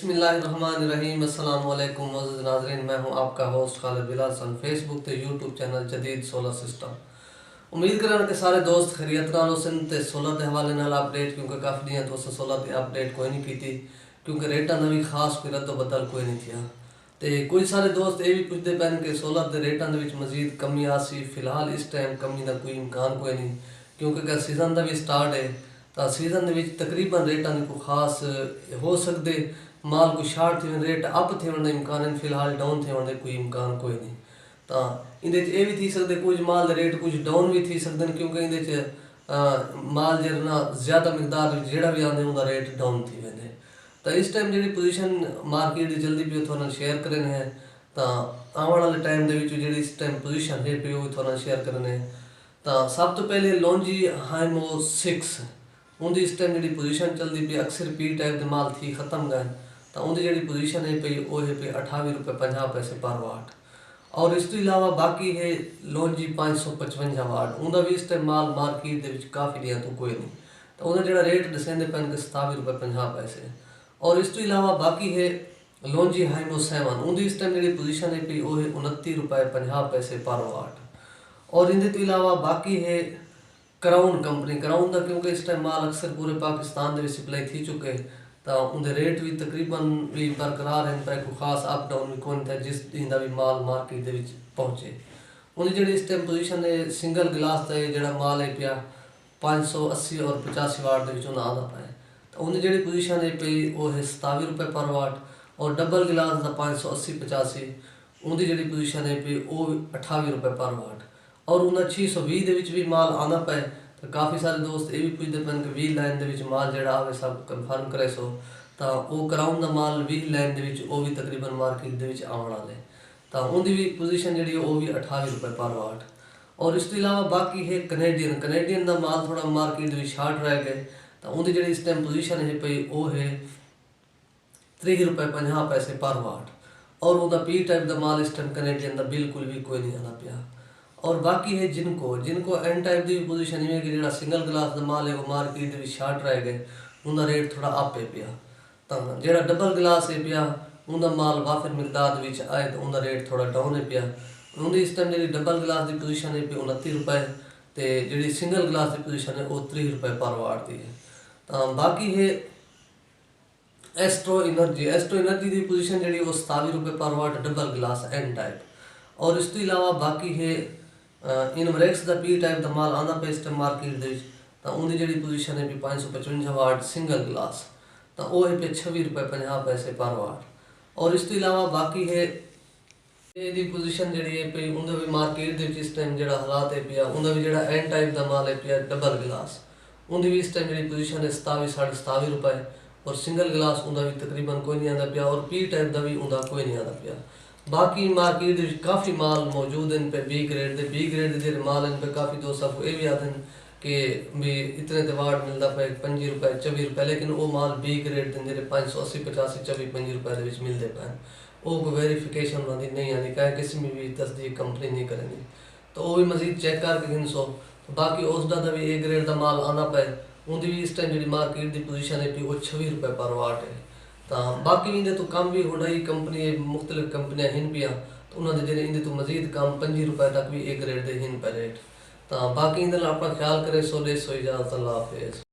बिस्मिल्लाहिर्रहमानिर्रहीम अस्सलाम वालेकुम मोअज़्ज़िज़ नाज़रीन, मैं हूं आपका होस्ट खालिद बिलाल सन फेसबुक ते यूट्यूब चैनल जदीद सोलर सिस्टम। उम्मीद करना कि सारे दोस्त खैरियत नाल होसन ते सोलर के हवाले नाल अपडेट, क्योंकि काफ़ी दिन तो सोलर की अपडेट कोई नहीं की, क्योंकि रेटा नवी खास कोई रद्दो बदल कोई नहीं थिया। तो कुछ सारे दोस्त ये भी पूछते पैन कि सोलर के रेटा मजीद कमी आसी। फिलहाल इस टाइम कमी का कोई इम्कान कोई नहीं, क्योंकि सीजन का भी स्टार्ट है तो सीजन तकरीबन रेटा कोई खास हो सकते माल कोई शार्ट थे रेट अप थे का इम्कान है, फिलहाल डाउन थे कोई इम्कान कोई नहीं। तो ये भी थी सकते कुछ माल रेट कुछ डाउन भी थी सकते, क्योंकि ये माल जो ना ज़्यादा मिकदार जोड़ा भी आते उनका रेट डाउन थी वेंदे। तो इस टाइम जी पोजीशन मार्केट की जल्दी भी थोड़ा शेयर करने हैं। तो आने वाले टाइम के इस टाइम पोजीशन है पे वो थोड़ा शेयर करने। तो सब तो पहले लॉन्जी हाइमो 6 उनकी इस टाइम जी पोजीशन चलती पी अक्सर पी टाइप के माल थी खत्म गए। तो उनकी जी पोजीशन है पी वो है पे 28.50 रुपये पर वाट। और इस तो इलावा बाकी है लॉन्जी 555 वाट, उनका भी इस टाइम माल मार्केट के काफ़ी दिया तो कोई नहीं। तो उन्हें जो रेट दसेंदे पैन के 27.50 रुपये। और इस तो इलावा बाकी है लॉन्जी हाइमो 7, उनकी इस टाइम जी पोजीशन है पी वो है 29.50 रुपये पर वाट। और इनके तो इलावा बाकी है क्राउन कंपनी, क्राउन का क्योंकि इस टाइम माल अक्सर पूरे पाकिस्तान में सप्लाई थी चुके, तो उनके रेट भी तकरीबन भी बरकरार हैं, पर कोई खास अप डाउन भी कौन था जिस इनका भी माल मार्केट के पहुँचे। उनकी जी इस टाइम पोजीशन है सिंगल गिलास का जो माल है पिया 580 और 85 वाट के आना पाए। तो उनकी जी पोजीशन है पी वो है 27 रुपये पर वाट। और डबल गिलास का 580-85 उनकी जी पोजीशन है पी वो 28 रुपये पर वाट। और उन्हें 620 भी माल आना पाए। तो काफ़ी सारे दोस्त ये भी पूछते पैन कि 20 लाइन के माल जो आए सब कन्फर्म करे सो। तो वो क्राउन का माल 20 लाइन के वो भी तकरीबन मार्केट के आने वाले। तो उनकी भी पोजीशन जी वो भी 28 रुपये पर वाट। और इस तो इलावा बाकी है कनेडियन का माल थोड़ा मार्केट में शार्ट रह गए। तो उनकी जी इस टाइम पोजीशन है पी वो है 30.50 रुपये पर वाट। और उनका पी टाइप का माल इस टाइम कनेडियन का बिल्कुल भी कोई नहीं आना पिया। और बाकी है जिनको एन टाइप की पोजीशन है कि जो सिंगल गिलास का माल है वो मार्केट में शार्ट रह गए, उनका रेट थोड़ा अप है पिया। तो जो डबल गिलास है पिया उनका माल वाफिर मिकदार आए तो उनका रेट थोड़ा डाउन है पिया। उनकी इस टाइम जी डबल गिलास की पोजीशन है पी 29 रुपये, तो जी सिंगल गिलास की पोजीशन है वो 30 रुपये पर वाट की है। तो बाकी है एस्ट्रो एनर्जी की पोजीशन जी वो 27 रुपये पर वाट डबल गिलास एन टाइप। और इस तो इलावा बाकी है इनवरेक्स का पी टाइप का माल आना पे इस टाइम मार्केट तो उनकी जी पोजीशन है 555 वाट सिंगल गिलास, तो वो है पे 26.50 रुपये पर वाट। और इस तो इलावा बाकी है ये पोजीशन जी है पे उनका भी मार्केट इस टाइम जो हालात है पिया उनका भी जो एन टाइप का माल है पिया डबल गिलास, उनकी भी इस टाइम जी पोजीशन है 27-27.5 रुपये। और सिंगल गिलास उनका भी तकरीबन कोई नहीं आता पिया, और पी टाइप का भी उनका कोई नहीं आता पिया। बाकी मार्केट काफ़ी माल मौजूद हैं पे बी ग्रेड के माल इन पे काफ़ी दोस्त आपको ये भी आते हैं कि भी इतने तो वाट मिलता पे 25 रुपये 24 रुपये, लेकिन वो माल बी ग्रेड के जो 580-85-24-25 रुपये के मिलते पे वो कोई वेरीफिकेशन उन्होंने नहीं आनी क्या किसी में भी तस्दीक कंपनी नहीं करेंगी, तो वो भी मजीद चेक करके गिन सो। तो बाकी उसका तो भी ए ग्रेड का माल आना पाए उनकी भी इस टाइम जी मार्केट की पोजीशन है वो 26 रुपये पर वाट है। तो बाकी इन्हें तो कम भी हुई कंपनी मुख्तलिफ कंपनियां हिन पिया, तो उन्होंने जो इन्हें तो मजीद कम 25 रुपये तक भी ए ग्रेड के हिन पे रेट। तो बाकी इन्हें अपना ख्याल करे सो ले सो इजाज़त, अल्लाह हाफिज़।